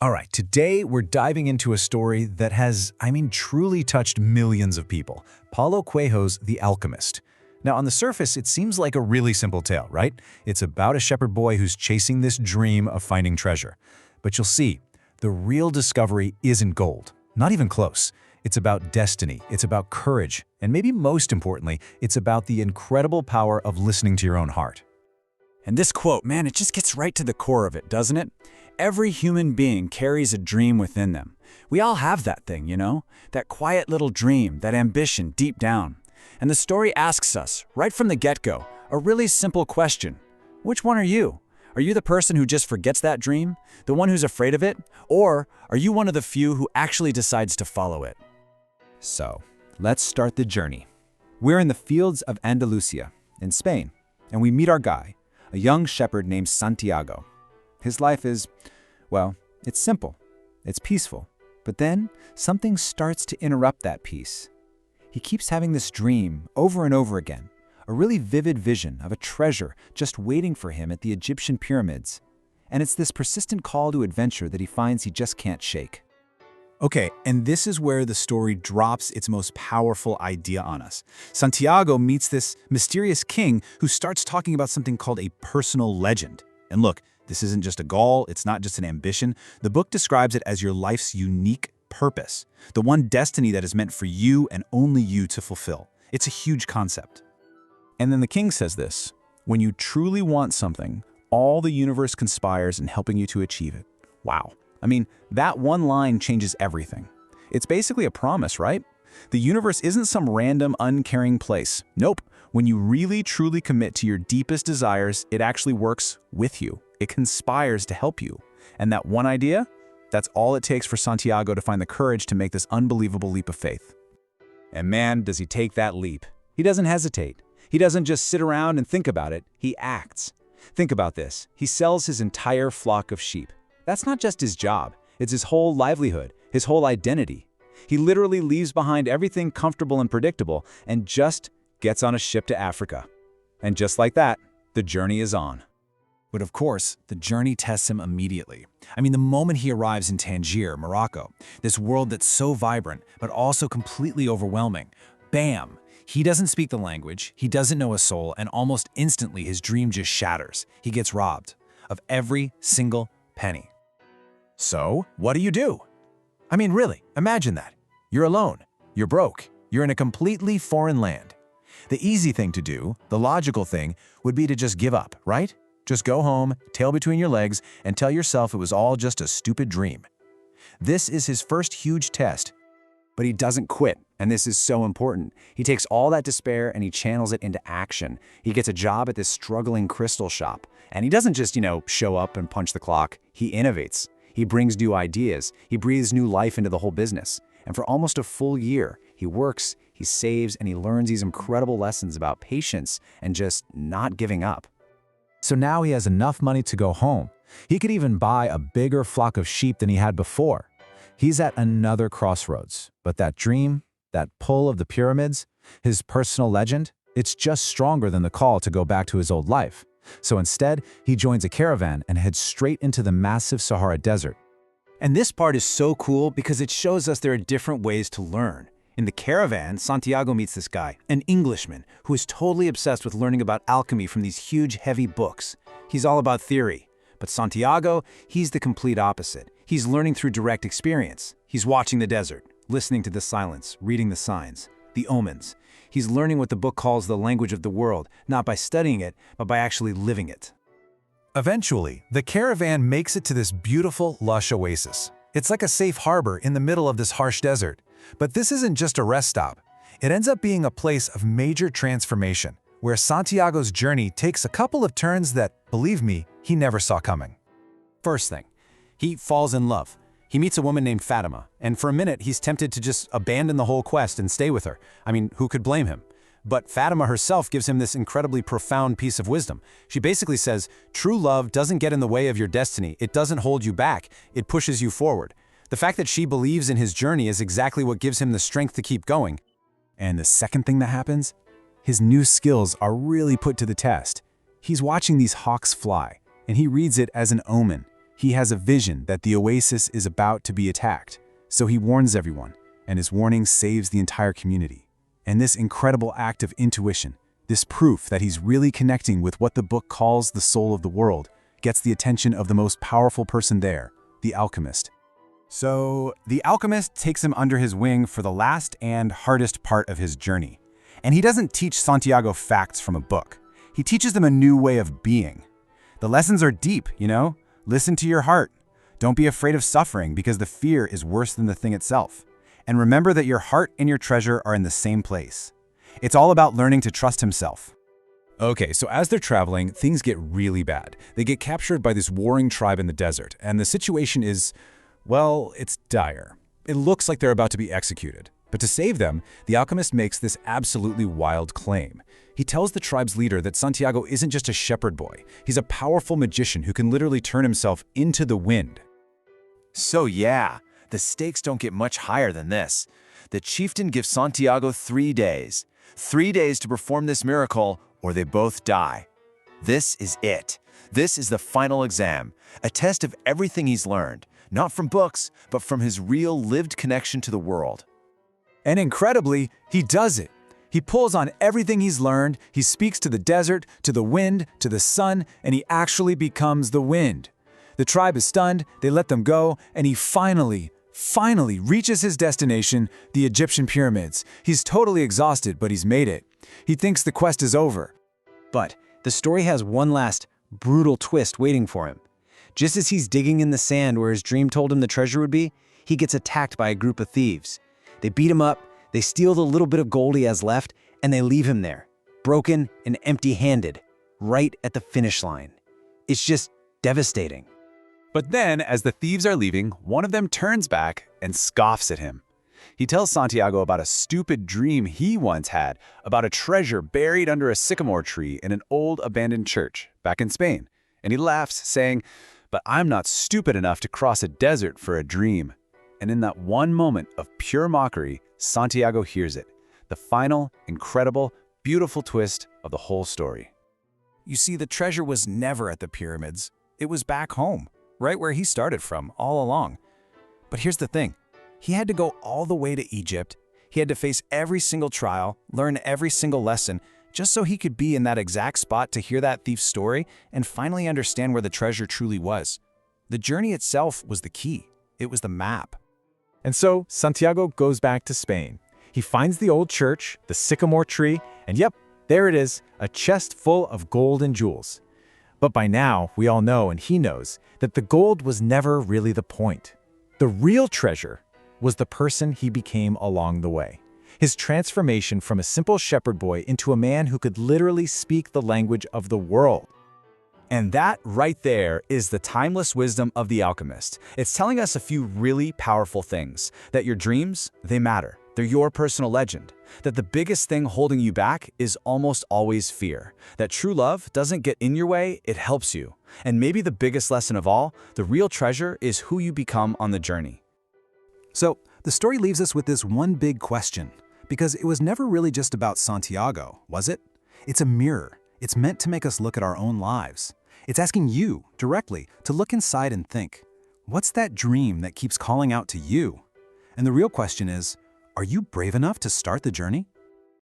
All right, today we're diving into a story that has, truly touched millions of people. Paulo Coelho's The Alchemist. Now, on the surface, it seems like a really simple tale, right? It's about a shepherd boy who's chasing this dream of finding treasure. But you'll see, the real discovery isn't gold. Not even close. It's about destiny, it's about courage, and maybe most importantly, it's about the incredible power of listening to your own heart. And this quote, man, it just gets right to the core of it, doesn't it? Every human being carries a dream within them. We all have that thing, that quiet little dream, that ambition deep down. And the story asks us, right from the get-go, a really simple question. Which one are you? Are you the person who just forgets that dream? The one who's afraid of it? Or are you one of the few who actually decides to follow it? So, let's start the journey. We're in the fields of Andalusia, in Spain, and we meet our guy, a young shepherd named Santiago. His life is, well, it's simple, it's peaceful, but then something starts to interrupt that peace. He keeps having this dream over and over again, a really vivid vision of a treasure just waiting for him at the Egyptian pyramids. And it's this persistent call to adventure that he finds he just can't shake. Okay, and this is where the story drops its most powerful idea on us. Santiago meets this mysterious king who starts talking about something called a personal legend. And look, this isn't just a goal, it's not just an ambition. The book describes it as your life's unique purpose, the one destiny that is meant for you and only you to fulfill. It's a huge concept. And then the king says this, when you truly want something, all the universe conspires in helping you to achieve it. Wow. That one line changes everything. It's basically a promise, right? The universe isn't some random, uncaring place. Nope. When you really, truly commit to your deepest desires, it actually works with you. It conspires to help you. And that one idea, that's all it takes for Santiago to find the courage to make this unbelievable leap of faith. And man, does he take that leap. He doesn't hesitate. He doesn't just sit around and think about it. He acts. Think about this. He sells his entire flock of sheep. That's not just his job. It's his whole livelihood, his whole identity. He literally leaves behind everything comfortable and predictable and just gets on a ship to Africa. And just like that, the journey is on. But of course, the journey tests him immediately. The moment he arrives in Tangier, Morocco, this world that's so vibrant, but also completely overwhelming, bam! He doesn't speak the language, he doesn't know a soul, and almost instantly his dream just shatters. He gets robbed of every single penny. So, what do you do? Really, imagine that. You're alone, you're broke, you're in a completely foreign land. The easy thing to do, the logical thing, would be to just give up, right? Just go home, tail between your legs, and tell yourself it was all just a stupid dream. This is his first huge test. But he doesn't quit, and this is so important. He takes all that despair and he channels it into action. He gets a job at this struggling crystal shop. And he doesn't just, show up and punch the clock. He innovates. He brings new ideas. He breathes new life into the whole business. And for almost a full year, he works, he saves, and he learns these incredible lessons about patience and just not giving up. So now he has enough money to go home. He could even buy a bigger flock of sheep than he had before. He's at another crossroads. But that dream, that pull of the pyramids, his personal legend, it's just stronger than the call to go back to his old life. So instead, he joins a caravan and heads straight into the massive Sahara Desert. And this part is so cool because it shows us there are different ways to learn. In the caravan, Santiago meets this guy, an Englishman, who is totally obsessed with learning about alchemy from these huge, heavy books. He's all about theory. But Santiago, he's the complete opposite. He's learning through direct experience. He's watching the desert, listening to the silence, reading the signs, the omens. He's learning what the book calls the language of the world, not by studying it, but by actually living it. Eventually, the caravan makes it to this beautiful, lush oasis. It's like a safe harbor in the middle of this harsh desert. But this isn't just a rest stop. It ends up being a place of major transformation, where Santiago's journey takes a couple of turns that, believe me, he never saw coming. First thing, he falls in love. He meets a woman named Fatima, and for a minute he's tempted to just abandon the whole quest and stay with her. Who could blame him? But Fatima herself gives him this incredibly profound piece of wisdom. She basically says, true love doesn't get in the way of your destiny. It doesn't hold you back. It pushes you forward. The fact that she believes in his journey is exactly what gives him the strength to keep going. And the second thing that happens, his new skills are really put to the test. He's watching these hawks fly, and he reads it as an omen. He has a vision that the oasis is about to be attacked, so he warns everyone, and his warning saves the entire community. And this incredible act of intuition, this proof that he's really connecting with what the book calls the soul of the world, gets the attention of the most powerful person there, the alchemist. So, the alchemist takes him under his wing for the last and hardest part of his journey. And he doesn't teach Santiago facts from a book. He teaches them a new way of being. The lessons are deep, you know? Listen to your heart. Don't be afraid of suffering because the fear is worse than the thing itself. And remember that your heart and your treasure are in the same place. It's all about learning to trust himself. Okay, so as they're traveling, things get really bad. They get captured by this warring tribe in the desert, and the situation is, well, it's dire. It looks like they're about to be executed. But to save them, the alchemist makes this absolutely wild claim. He tells the tribe's leader that Santiago isn't just a shepherd boy. He's a powerful magician who can literally turn himself into the wind. So yeah, the stakes don't get much higher than this. The chieftain gives Santiago 3 days. 3 days to perform this miracle, or they both die. This is it. This is the final exam, a test of everything he's learned, not from books, but from his real lived connection to the world. And incredibly, he does it. He pulls on everything he's learned, he speaks to the desert, to the wind, to the sun, and he actually becomes the wind. The tribe is stunned, they let them go, and he finally reaches his destination, the Egyptian pyramids. He's totally exhausted, but he's made it. He thinks the quest is over. But the story has one last, brutal twist waiting for him. Just as he's digging in the sand where his dream told him the treasure would be, he gets attacked by a group of thieves. They beat him up, they steal the little bit of gold he has left, and they leave him there, broken and empty-handed, right at the finish line. It's just devastating. But then, as the thieves are leaving, one of them turns back and scoffs at him. He tells Santiago about a stupid dream he once had about a treasure buried under a sycamore tree in an old abandoned church back in Spain. And he laughs, saying, "But I'm not stupid enough to cross a desert for a dream." And in that one moment of pure mockery, Santiago hears it, the final, incredible, beautiful twist of the whole story. You see, the treasure was never at the pyramids. It was back home, right where he started from, all along. But here's the thing. He had to go all the way to Egypt. He had to face every single trial, learn every single lesson, just so he could be in that exact spot to hear that thief's story and finally understand where the treasure truly was. The journey itself was the key. It was the map. And so Santiago goes back to Spain. He finds the old church, the sycamore tree, and yep, there it is, a chest full of gold and jewels. But by now, we all know, and he knows, that the gold was never really the point. The real treasure was the person he became along the way. His transformation from a simple shepherd boy into a man who could literally speak the language of the world. And that right there is the timeless wisdom of the alchemist. It's telling us a few really powerful things. That your dreams, they matter. They're your personal legend. That the biggest thing holding you back is almost always fear. That true love doesn't get in your way, it helps you. And maybe the biggest lesson of all, the real treasure is who you become on the journey. So, the story leaves us with this one big question. Because it was never really just about Santiago, was it? It's a mirror. It's meant to make us look at our own lives. It's asking you, directly, to look inside and think, what's that dream that keeps calling out to you? And the real question is, are you brave enough to start the journey?